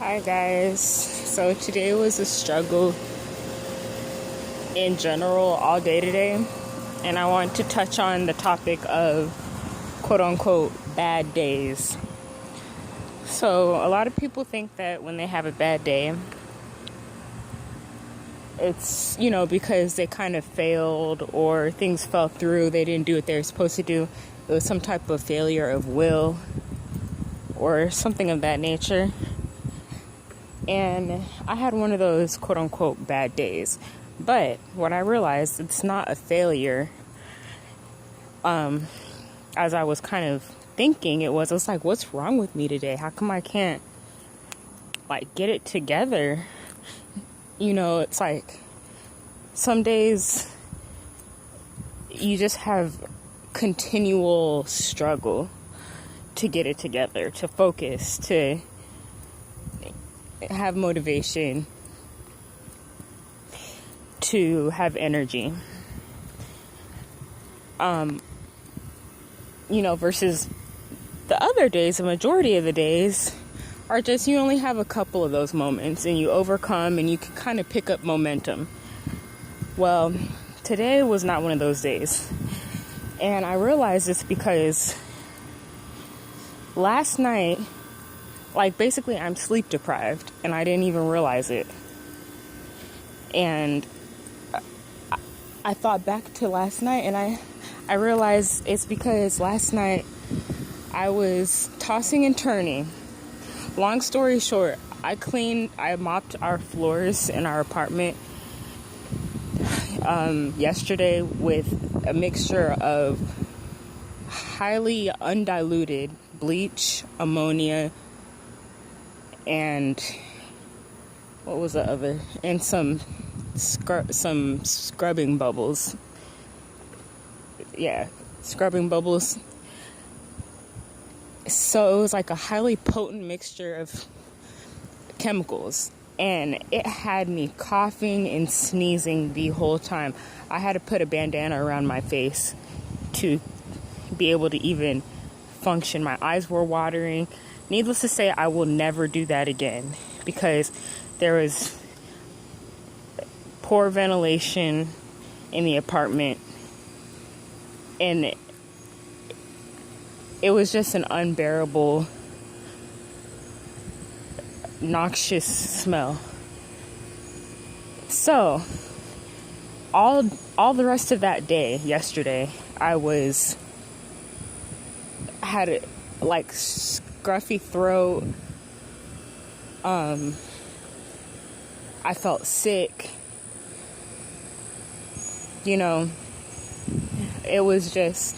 Hi guys. So today was a struggle in general all day today, and I want to touch on the topic of quote unquote bad days. So a lot of people think that when they have a bad day, it's, because they kind of failed or things fell through, they didn't do what they were supposed to do. It was some type of failure of will or something of that nature. And I had one of those quote unquote bad days. But what I realized, it's not a failure. As I was kind of thinking, it was like, what's wrong with me today? How come I can't get it together? It's like some days you just have continual struggle to get it together, to focus, to have motivation, to have energy. Versus the other days, the majority of the days are just, you only have a couple of those moments and you overcome and you can kind of pick up momentum. Well, today was not one of those days. And I realized this because last night, basically I'm sleep deprived and I didn't even realize it. And I thought back to last night and I realized it's because last night I was tossing and turning. Long story short, I mopped our floors in our apartment yesterday with a mixture of highly undiluted bleach, ammonia, and what was the other? And some scrubbing bubbles. Yeah, scrubbing bubbles. So it was like a highly potent mixture of chemicals, and it had me coughing and sneezing the whole time. I had to put a bandana around my face to be able to even function. My eyes were watering. Needless to say, I will never do that again because there was poor ventilation in the apartment, and it was just an unbearable, noxious smell. So, all the rest of that day, yesterday, I had a scruffy throat. I felt sick. It was just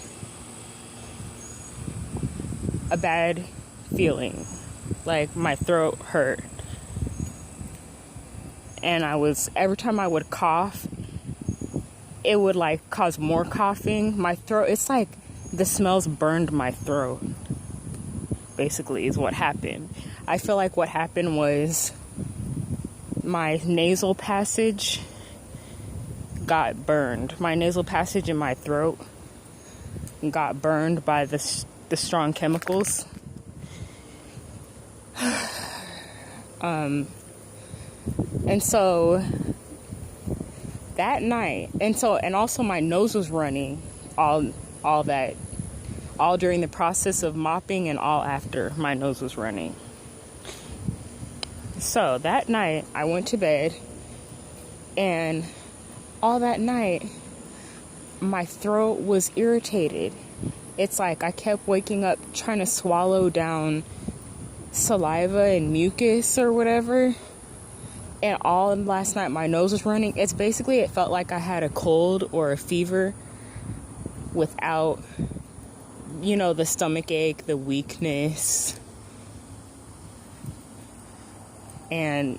a bad feeling. My throat hurt. And every time I would cough, it would cause more coughing. My throat, it's like the smells burned my throat, basically, is what happened. I feel like what happened was my nasal passage got burned. My nasal passage in my throat got burned by the strong chemicals. And so that night, and also my nose was running all during the process of mopping and all after my nose was running. So that night I went to bed, and all that night my throat was irritated. It's like I kept waking up trying to swallow down saliva and mucus or whatever. And all last night my nose was running. It felt like I had a cold or a fever without, the stomach ache, the weakness, and,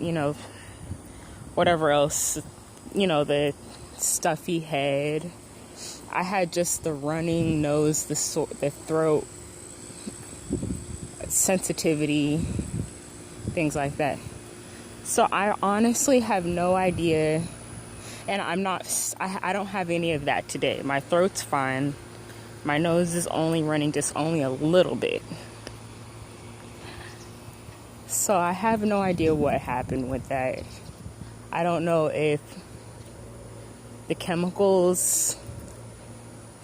whatever else, the stuffy head. I had just the running nose, the throat sensitivity, things like that. So I honestly have no idea, and I don't have any of that today. My throat's fine. My nose is only running just only a little bit. So I have no idea what happened with that. I don't know if the chemicals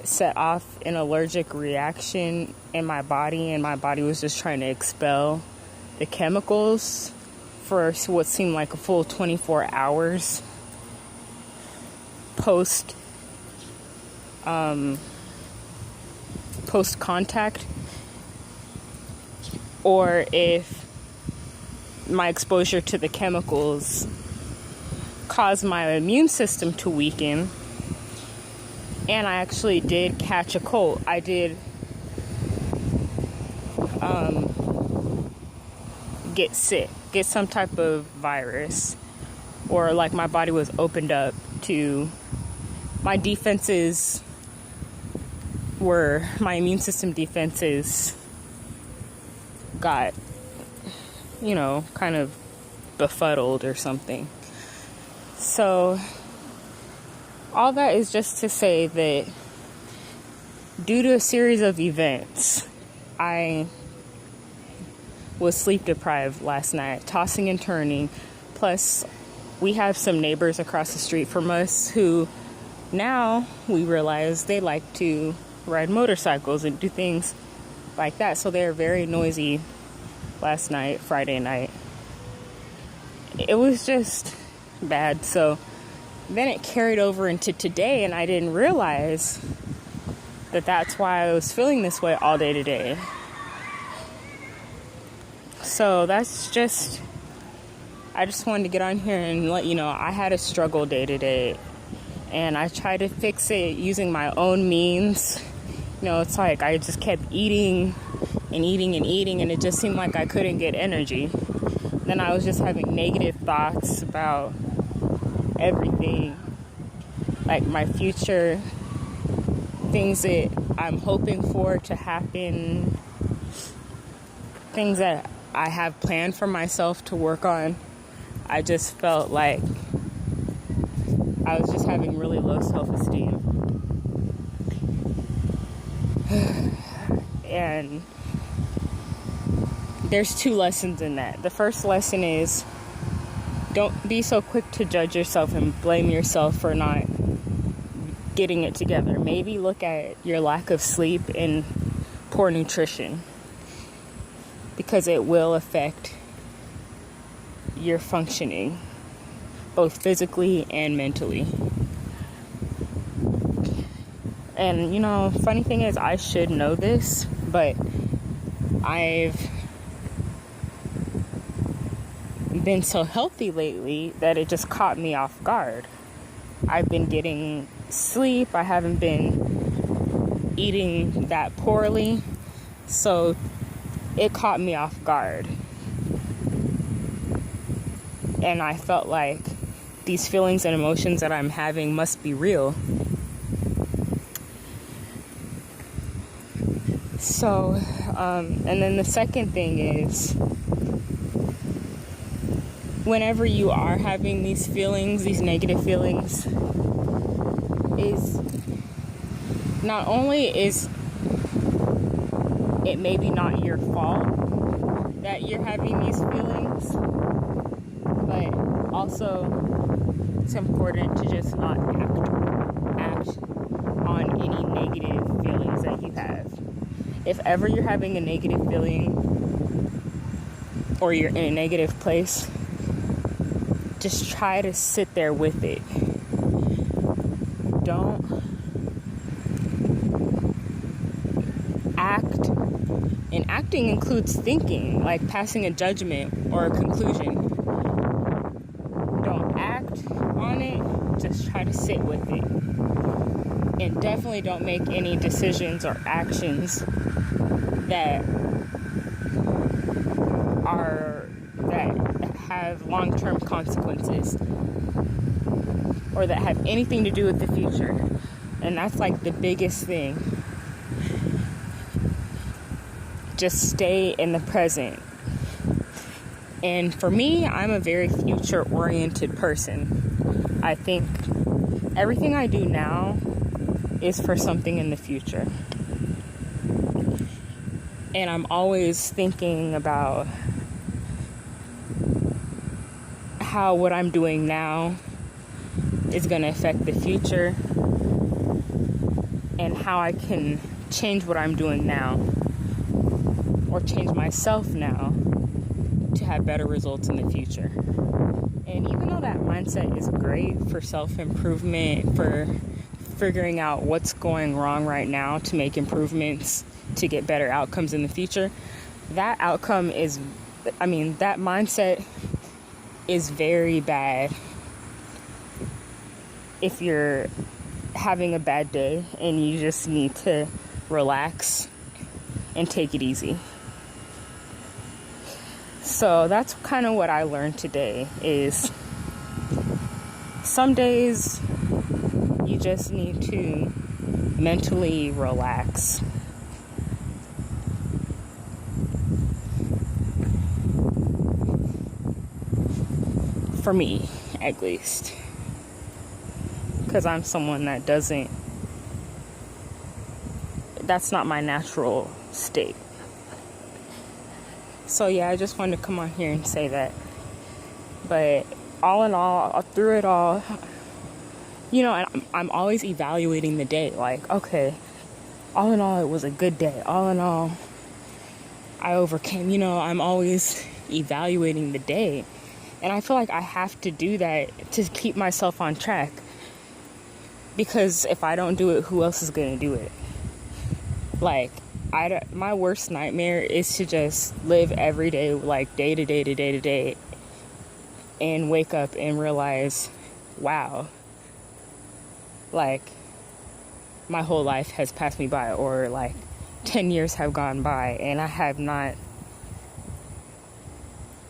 set off an allergic reaction in my body, and my body was just trying to expel the chemicals for what seemed like a full 24 hours post contact, or if my exposure to the chemicals caused my immune system to weaken, and I actually did catch a cold. I did get sick, get some type of virus, or like my body was opened up to, my defenses were, my immune system defenses got, kind of befuddled or something. So all that is just to say that due to a series of events, I was sleep deprived last night, tossing and turning. Plus, we have some neighbors across the street from us who now we realize they like to ride motorcycles and do things like that. So they're very noisy last night, Friday night. It was just bad. So then it carried over into today, and I didn't realize that that's why I was feeling this way all day today. So that's just, I just wanted to get on here and let you know I had a struggle day today, and I tried to fix it using my own means. It's like I just kept eating and eating and eating, and it just seemed like I couldn't get energy. Then I was just having negative thoughts about everything, like my future, things that I'm hoping for to happen, things that I have planned for myself to work on. I just felt like I was just having really low self-esteem. And there's two lessons in that. The first lesson is, don't be so quick to judge yourself and blame yourself for not getting it together. Maybe look at your lack of sleep and poor nutrition, because it will affect your functioning, both physically and mentally. And, funny thing is, I should know this, but I've been so healthy lately that it just caught me off guard. I've been getting sleep. I haven't been eating that poorly. So it caught me off guard. And I felt like these feelings and emotions that I'm having must be real. So, and then the second thing is, whenever you are having these feelings, these negative feelings, is not only is it maybe not your fault that you're having these feelings, but also it's important to just not act on any negative feelings that you have. If ever you're having a negative feeling or you're in a negative place, just try to sit there with it. Don't act. And acting includes thinking, like passing a judgment or a conclusion. Don't act on it, just try to sit with it. And definitely don't make any decisions or actions that have long-term consequences or that have anything to do with the future. And that's like the biggest thing. Just stay in the present. And for me, I'm a very future-oriented person. I think everything I do now is for something in the future. And I'm always thinking about how what I'm doing now is going to affect the future, and how I can change what I'm doing now, or change myself now to have better results in the future. And even though that mindset is great for self-improvement, for figuring out what's going wrong right now to make improvements to get better outcomes in the future, that mindset is very bad if you're having a bad day and you just need to relax and take it easy. So that's kind of what I learned today, is some days you just need to mentally relax. For me, at least. Because I'm someone that that's not my natural state. So yeah, I just wanted to come on here and say that. But all in all, through it all, I'm always evaluating the day. Like, okay, all in all, it was a good day. All in all, I overcame. I'm always evaluating the day. And I feel like I have to do that to keep myself on track. Because if I don't do it, who else is going to do it? Like, my worst nightmare is to just live every day, like day to day to day to day, and wake up and realize, wow, like, my whole life has passed me by, or like 10 years have gone by and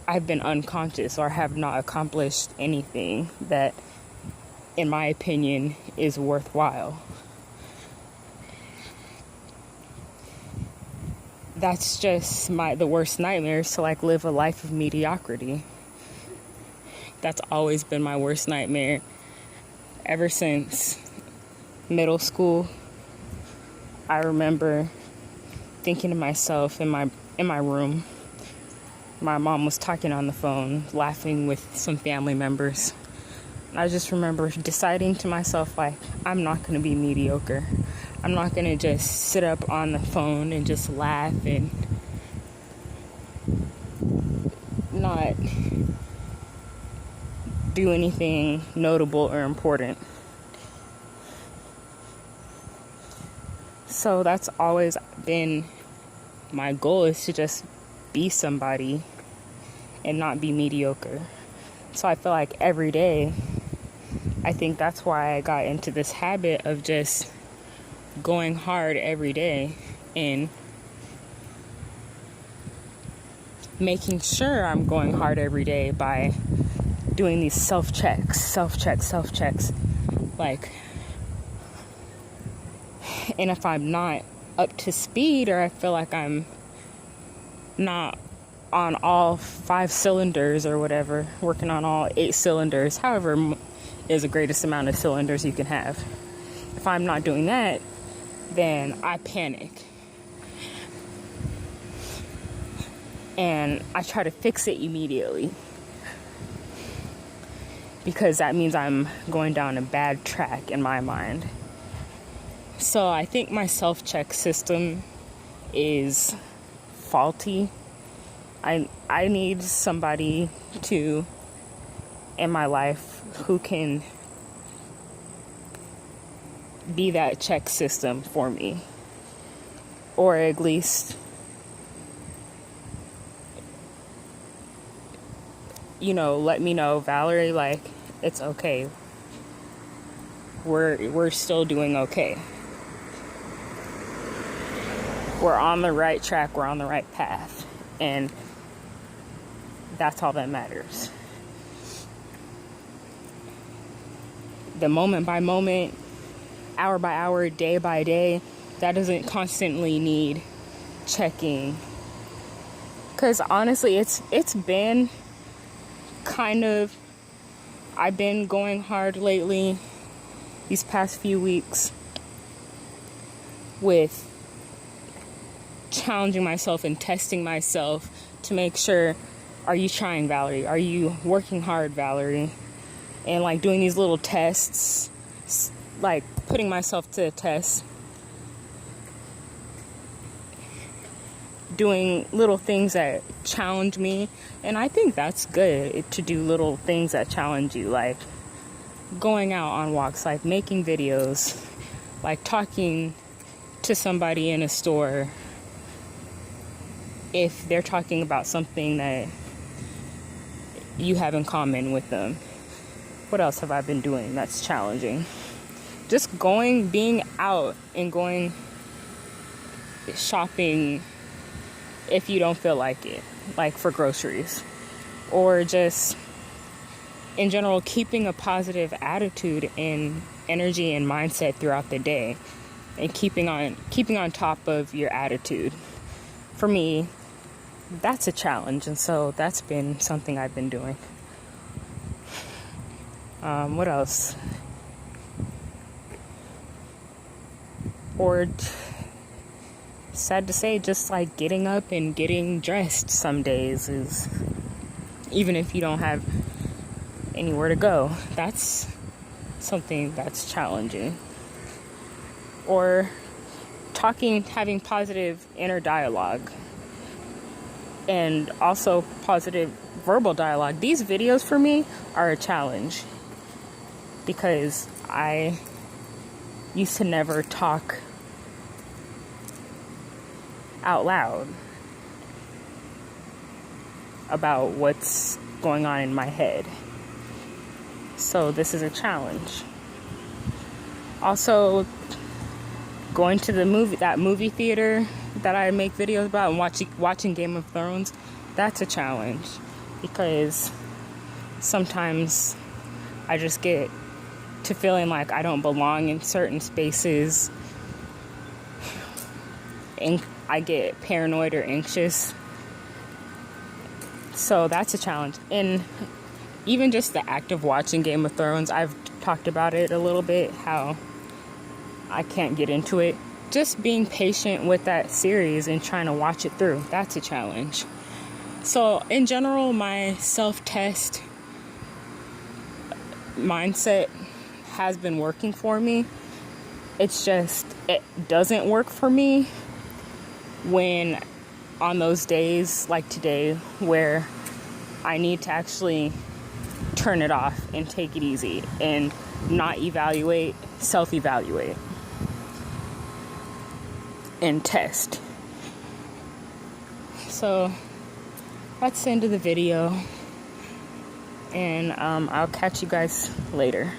I've been unconscious, or have not accomplished anything that, in my opinion, is worthwhile. That's just the worst nightmare, is to like live a life of mediocrity. That's always been my worst nightmare ever since middle school. I remember thinking to myself in my room, my mom was talking on the phone, laughing with some family members. I just remember deciding to myself, like, I'm not going to be mediocre. I'm not going to just sit up on the phone and just laugh and not do anything notable or important. So that's always been my goal, is to just be somebody and not be mediocre. So I feel like every day, I think that's why I got into this habit of just going hard every day and making sure I'm going hard every day by doing these self-checks. Like, and if I'm not up to speed, or I feel like I'm not on all 5 cylinders or whatever, working on all 8 cylinders, however is the greatest amount of cylinders you can have. If I'm not doing that, then I panic. And I try to fix it immediately, because that means I'm going down a bad track in my mind. So I think my self-check system is faulty. I need somebody in my life who can be that check system for me, or at least, let me know, Valerie, like, it's okay. We're still doing okay. We're on the right track. We're on the right path. And that's all that matters. The moment by moment, hour by hour, day by day, that doesn't constantly need checking. Because honestly, it's been kind of, I've been going hard lately, these past few weeks, with challenging myself and testing myself to make sure are you trying, Valerie? Are you working hard, Valerie? And like doing these little tests, like putting myself to a test, doing little things that challenge me. And I think that's good, to do little things that challenge you, like going out on walks, like making videos, like talking to somebody in a store if they're talking about something that you have in common with them. What else have I been doing that's challenging? Just being out and going shopping if you don't feel like it, like for groceries, or just in general keeping a positive attitude and energy and mindset throughout the day, and keeping on top of your attitude. For me, that's a challenge, and so that's been something I've been doing. What else? Or sad to say, just like getting up and getting dressed some days is, even if you don't have anywhere to go, that's something that's challenging. Or having positive inner dialogue, and also positive verbal dialogue. These videos for me are a challenge because I used to never talk out loud about what's going on in my head. So this is a challenge. Also, going to that movie theater that I make videos about, and watching Game of Thrones, that's a challenge because sometimes I just get to feeling like I don't belong in certain spaces, and I get paranoid or anxious. So that's a challenge. And even just the act of watching Game of Thrones, I've talked about it a little bit, how I can't get into it. Just being patient with that series and trying to watch it through, that's a challenge. So in general, my self-test mindset has been working for me. It's just, it doesn't work for me when on those days like today where I need to actually turn it off and take it easy and not self-evaluate and test. So that's the end of the video, and I'll catch you guys later.